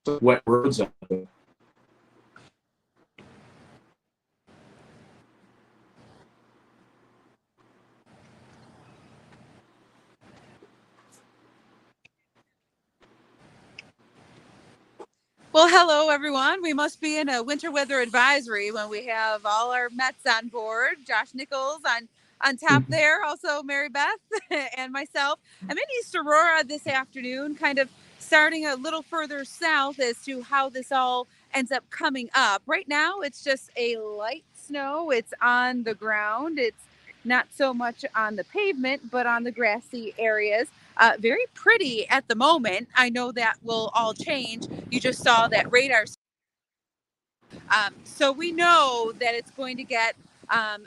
wet roads out there. Well, hello, everyone. We must be in a winter weather advisory when we have all our Mets on board. Josh Nichols on top there, also Mary Beth and myself. I'm in East Aurora this afternoon, kind of starting a little further south as to how this all ends up coming up. Right now, it's just a light snow. It's on the ground. It's not so much on the pavement, but on the grassy areas. Very pretty at the moment. I know that will all change. You just saw that radar. So we know that it's going to get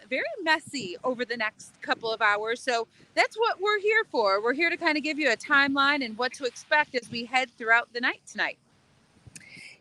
very messy over the next couple of hours. So that's what we're here for. We're here to kind of give you a timeline and what to expect as we head throughout the night tonight.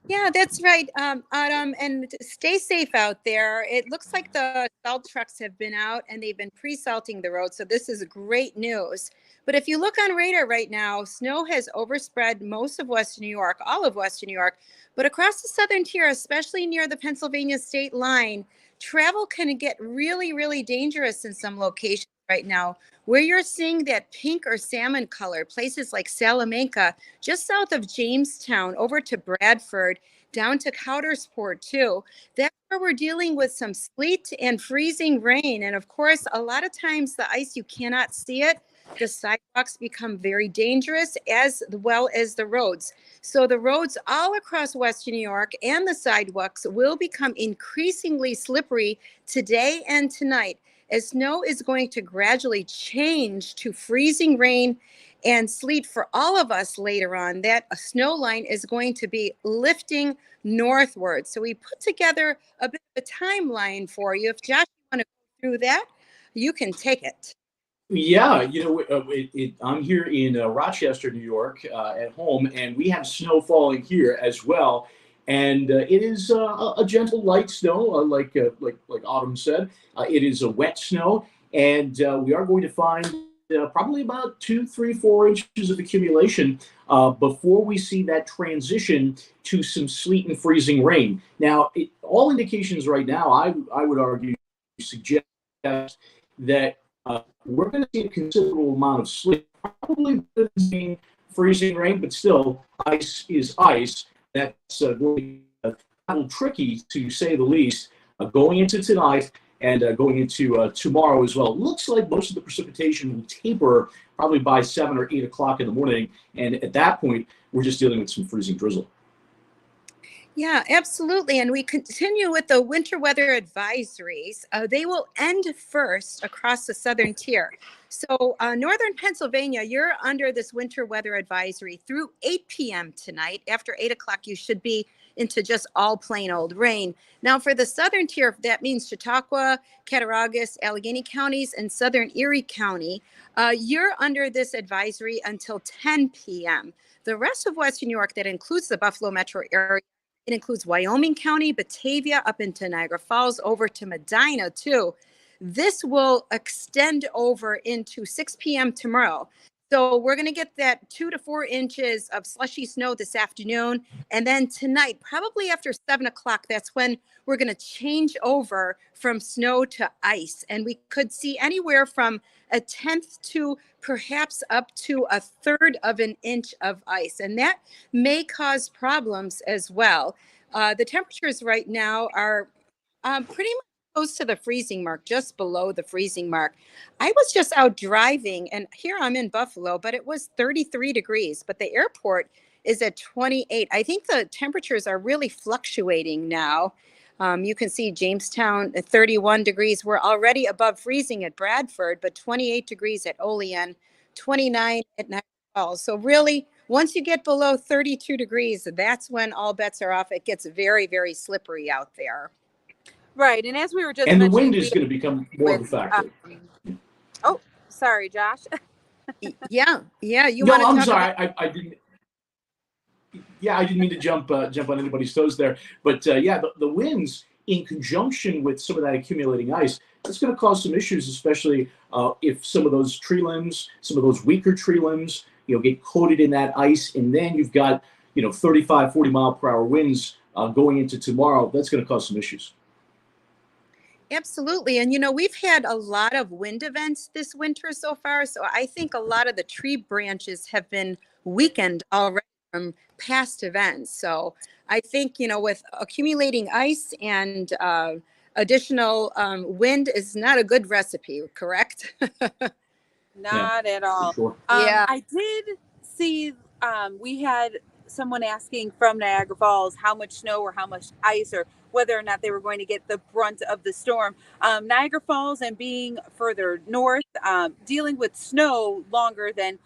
Yeah, that's right, Autumn, and stay safe out there. It looks like the salt trucks have been out and they've been pre-salting the road, so this is great news. But if you look on radar right now, snow has overspread most of Western New York, all of Western New York, but across the southern tier, especially near the Pennsylvania state line, travel can get really, really dangerous in some locations right now. Where you're seeing that pink or salmon color, places like Salamanca, just south of Jamestown, over to Bradford, down to Coudersport too. That's where we're dealing with some sleet and freezing rain. And of course, a lot of times the ice, you cannot see it. The sidewalks become very dangerous as well as the roads. So the roads all across Western New York and the sidewalks will become increasingly slippery today and tonight, as snow is going to gradually change to freezing rain and sleet for all of us later on. That snow line is going to be lifting northward. So we put together a bit of a timeline for you. If Josh, you want to go through that, you can take it. Yeah, I'm here in Rochester, New York, at home, and we have snow falling here as well. And it is a gentle light snow, like Autumn said. It is a wet snow, and we are going to find probably about 2, 3, 4 inches of accumulation before we see that transition to some sleet and freezing rain. Now, all indications right now, I would argue, suggest that we're going to see a considerable amount of sleet, probably seeing freezing rain, but still, ice is ice. That's going to be a little tricky, to say the least, going into tonight and going into tomorrow as well. It looks like most of the precipitation will taper probably by 7 or 8 o'clock in the morning, and at that point, we're just dealing with some freezing drizzle. Yeah, absolutely. And we continue with the winter weather advisories. They will end first across the southern tier. So northern Pennsylvania, you're under this winter weather advisory through 8 p.m. tonight. After 8 o'clock, you should be into just all plain old rain. Now for the southern tier, that means Chautauqua, Cattaraugus, Allegheny counties, and southern Erie County. You're under this advisory until 10 p.m. The rest of Western New York, that includes the Buffalo metro area, it includes Wyoming County, Batavia, up into Niagara Falls, over to Medina, too. This will extend over into 6 p.m. tomorrow. So we're going to get that 2 to 4 inches of slushy snow this afternoon. And then tonight, probably after 7 o'clock, that's when we're going to change over from snow to ice. And we could see anywhere from a tenth to perhaps up to a third of an inch of ice. And that may cause problems as well. The temperatures right now are pretty much close to the freezing mark, just below the freezing mark. I was just out driving, and here I'm in Buffalo, but it was 33 degrees, but the airport is at 28. I think the temperatures are really fluctuating now. You can see Jamestown at 31 degrees. We're already above freezing at Bradford, but 28 degrees at Olean, 29 at Niagara Falls. So really, once you get below 32 degrees, that's when all bets are off. It gets very, very slippery out there. Right. And as we were just and the mentioning, wind is going to become more of a factor. Oh, sorry, Josh. Yeah. You No, want to I'm talk sorry. about? I didn't. Yeah, I didn't mean to jump on anybody's toes there. But yeah, the winds in conjunction with some of that accumulating ice, it's going to cause some issues, especially if some of those tree limbs, some of those weaker tree limbs, get coated in that ice, and then you've got 35, 40 mile per hour winds going into tomorrow, that's going to cause some issues. Absolutely. And we've had a lot of wind events this winter so far. So I think a lot of the tree branches have been weakened already from past events. So I think, with accumulating ice and additional wind is not a good recipe, correct? Not at all. Sure. Yeah. I did see we had someone asking from Niagara Falls how much snow or how much ice or whether or not they were going to get the brunt of the storm. Niagara Falls and being further north, dealing with snow longer than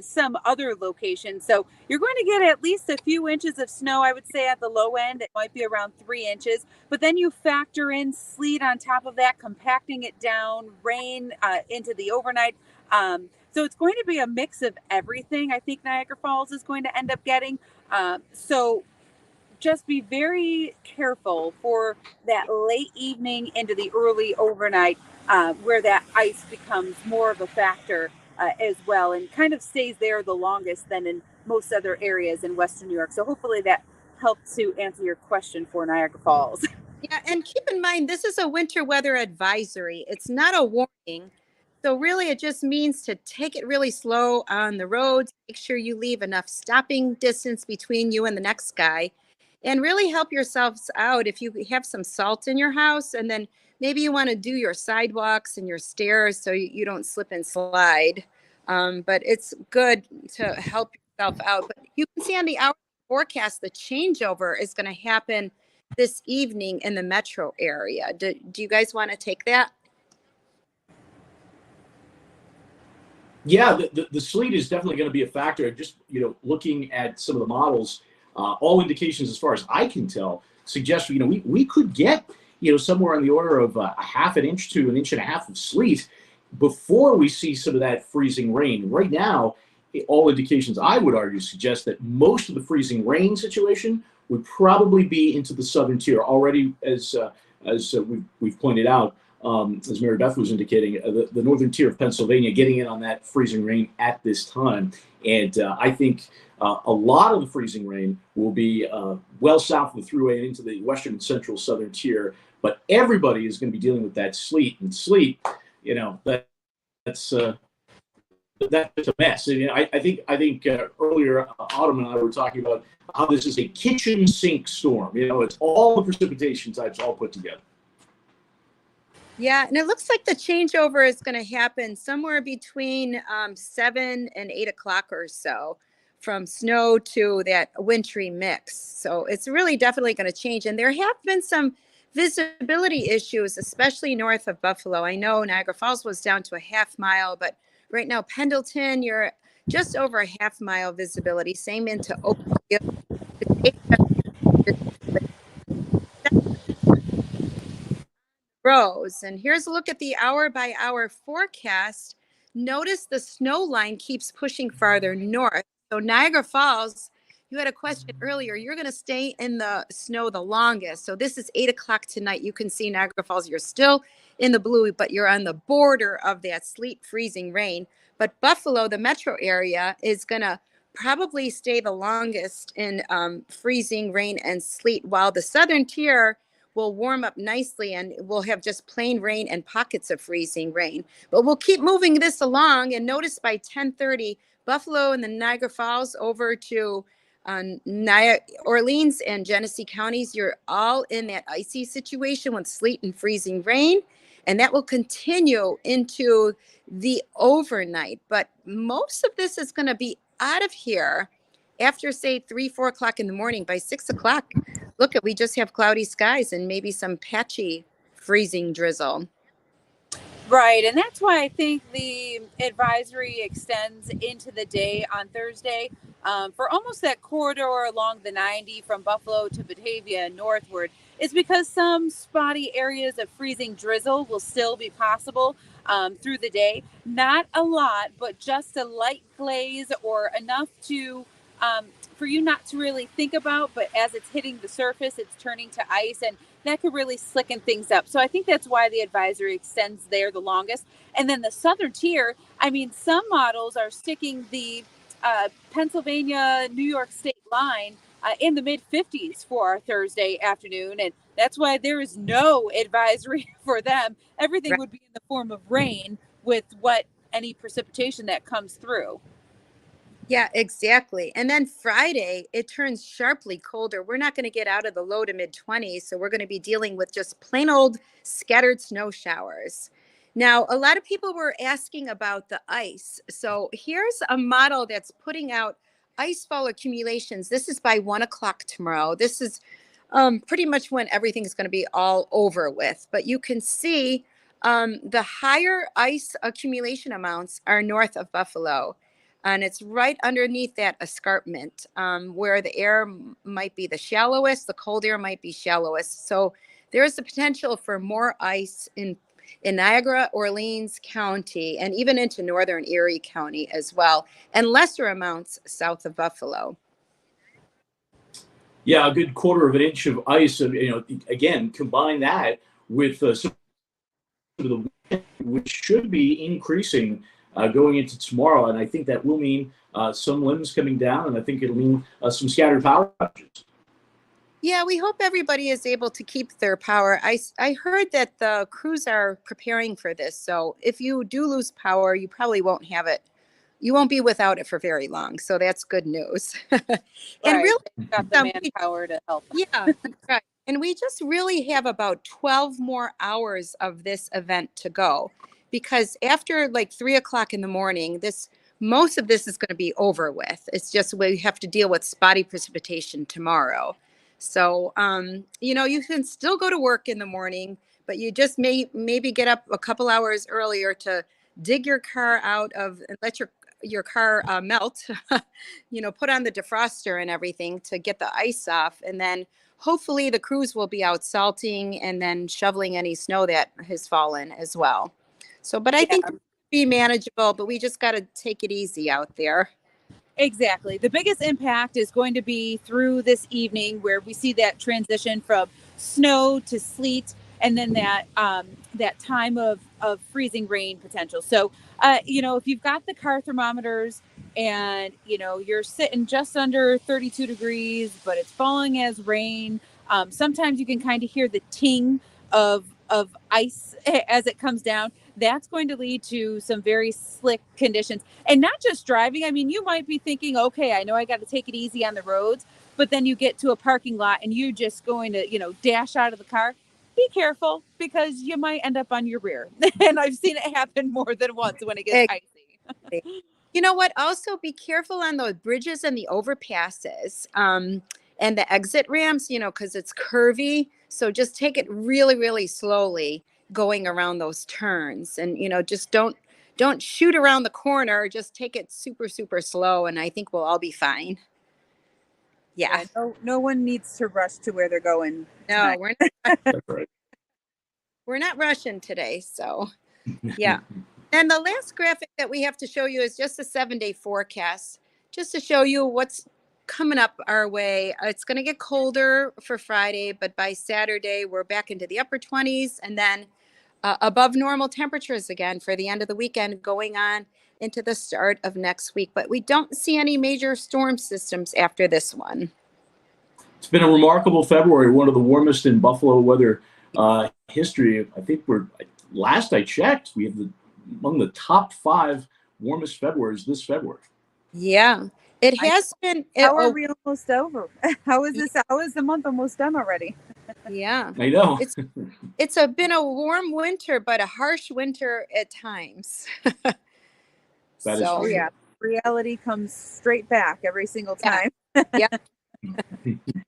some other locations. So you're going to get at least a few inches of snow, I would say at the low end. It might be around 3 inches. But then you factor in sleet on top of that, compacting it down, rain into the overnight. So it's going to be a mix of everything. I think Niagara Falls is going to end up getting. So just be very careful for that late evening into the early overnight, where that ice becomes more of a factor as well, and kind of stays there the longest than in most other areas in Western New York. So hopefully that helped to answer your question for Niagara Falls. Yeah, and keep in mind, this is a winter weather advisory. It's not a warning. So really, it just means to take it really slow on the roads. Make sure you leave enough stopping distance between you and the next guy, and really help yourselves out if you have some salt in your house, and then maybe you want to do your sidewalks and your stairs so you don't slip and slide. But it's good to help yourself out. But you can see on the hour forecast, the changeover is going to happen this evening in the metro area. Do you guys want to take that? Yeah, the sleet is definitely going to be a factor. Just looking at some of the models, all indications, as far as I can tell, suggest we could get somewhere on the order of a half an inch to an inch and a half of sleet before we see some of that freezing rain. Right now, all indications, I would argue, suggest that most of the freezing rain situation would probably be into the southern tier already, as we've pointed out. As Mary Beth was indicating, the northern tier of Pennsylvania getting in on that freezing rain at this time. And I think a lot of the freezing rain will be well south of the Thruway and into the western and central southern tier. But everybody is going to be dealing with that sleet. And sleet, that's a mess. And, I think earlier, Autumn and I were talking about how this is a kitchen sink storm. It's all the precipitation types all put together. Yeah, and it looks like the changeover is going to happen somewhere between 7 and 8 o'clock or so, from snow to that wintry mix. So it's really definitely going to change. And there have been some visibility issues, especially north of Buffalo. I know Niagara Falls was down to a half mile, but right now Pendleton, you're just over a half mile visibility. Same into Oakville. Rows. And here's a look at the hour by hour forecast. Notice the snow line keeps pushing farther north. So Niagara Falls, you had a question earlier. You're going to stay in the snow the longest. So this is 8 o'clock tonight. You can see Niagara Falls. You're still in the blue, but you're on the border of that sleet freezing rain. But Buffalo, the metro area, is going to probably stay the longest in freezing rain and sleet, while the southern tier will warm up nicely and we'll have just plain rain and pockets of freezing rain. But we'll keep moving this along, and notice by 10:30, Buffalo and the Niagara Falls over to Orleans and Genesee counties, you're all in that icy situation with sleet and freezing rain. And that will continue into the overnight. But most of this is going to be out of here after, say, 3, 4 o'clock in the morning. By 6 o'clock, look, we just have cloudy skies and maybe some patchy freezing drizzle. Right. And that's why I think the advisory extends into the day on Thursday for almost that corridor along the 90 from Buffalo to Batavia and northward, is because some spotty areas of freezing drizzle will still be possible through the day. Not a lot, but just a light glaze or enough to for you not to really think about, but as it's hitting the surface, it's turning to ice, and that could really slicken things up. So I think that's why the advisory extends there the longest. And then the southern tier, I mean, some models are sticking the Pennsylvania, New York State line in the mid 50s for our Thursday afternoon. And that's why there is no advisory for them. Everything Right. would be in the form of rain with what any precipitation that comes through. Yeah, exactly. And then Friday, it turns sharply colder. We're not going to get out of the low to mid 20s. So we're going to be dealing with just plain old scattered snow showers. Now, a lot of people were asking about the ice. So here's a model that's putting out ice fall accumulations. This is by 1 o'clock tomorrow. This is pretty much when everything's going to be all over with. But you can see the higher ice accumulation amounts are north of Buffalo. And it's right underneath that escarpment where the air might be the shallowest, the cold air might be shallowest. So there's the potential for more ice in Niagara, Orleans County, and even into northern Erie County as well, and lesser amounts south of Buffalo. Yeah, a good quarter of an inch of ice. Again, combine that with some of the wind, which should be increasing going into tomorrow, and I think that will mean some limbs coming down, and I think it'll mean some scattered power outages. Yeah, we hope everybody is able to keep their power. I heard that the crews are preparing for this. So if you do lose power, you probably won't have it. You won't be without it for very long. So that's good news. And Right. really, Got the manpower to help. yeah, right. And we just really have about 12 more hours of this event to go because after like 3 o'clock in the morning, most of this is going to be over with. It's just we have to deal with spotty precipitation tomorrow. So, you can still go to work in the morning, but you just maybe get up a couple hours earlier to dig your car out of and let your car melt, put on the defroster and everything to get the ice off. And then hopefully the crews will be out salting and then shoveling any snow that has fallen as well. So, but I think it'll be manageable, but we just got to take it easy out there. Exactly. The biggest impact is going to be through this evening where we see that transition from snow to sleet and then that time of freezing rain potential. So, if you've got the car thermometers and, you're sitting just under 32 degrees, but it's falling as rain, sometimes you can kind of hear the ting of ice as it comes down. That's going to lead to some very slick conditions. And not just driving. I mean, you might be thinking, okay, I know I got to take it easy on the roads, but then you get to a parking lot and you're just going to, dash out of the car. Be careful because you might end up on your rear. And I've seen it happen more than once when it gets icy. You know what? Also be careful on the bridges and the overpasses and the exit ramps, because it's curvy. So just take it really, really slowly going around those turns and, just don't shoot around the corner. Just take it super, super slow. And I think we'll all be fine. Yeah. No one needs to rush to where they're going. No, we're not. That's right. We're not rushing today. So, yeah. And the last graphic that we have to show you is just a 7-day forecast, just to show you what's coming up our way. It's going to get colder for Friday, but by Saturday, we're back into the upper 20s and then above normal temperatures again for the end of the weekend going on into the start of next week. But we don't see any major storm systems after this one. It's been a remarkable February, one of the warmest in Buffalo weather history. I think last I checked, we have among the top 5 warmest Februarys this February. Yeah, it has been. How are we almost over? How is this? How is the month almost done already? Yeah, I know. It's been a warm winter, but a harsh winter at times. That is true. Yeah, reality comes straight back every single time. Yeah.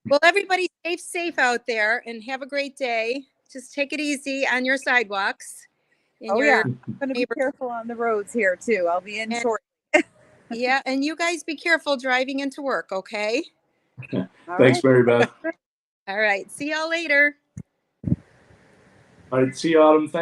Well, everybody stay safe out there and have a great day. Just take it easy on your sidewalks. I'm going to be careful on the roads here too. I'll be in short. Yeah, and you guys be careful driving into work, okay? Thanks, Mary Beth. All right. See y'all later. All right. See you, Autumn. Thanks.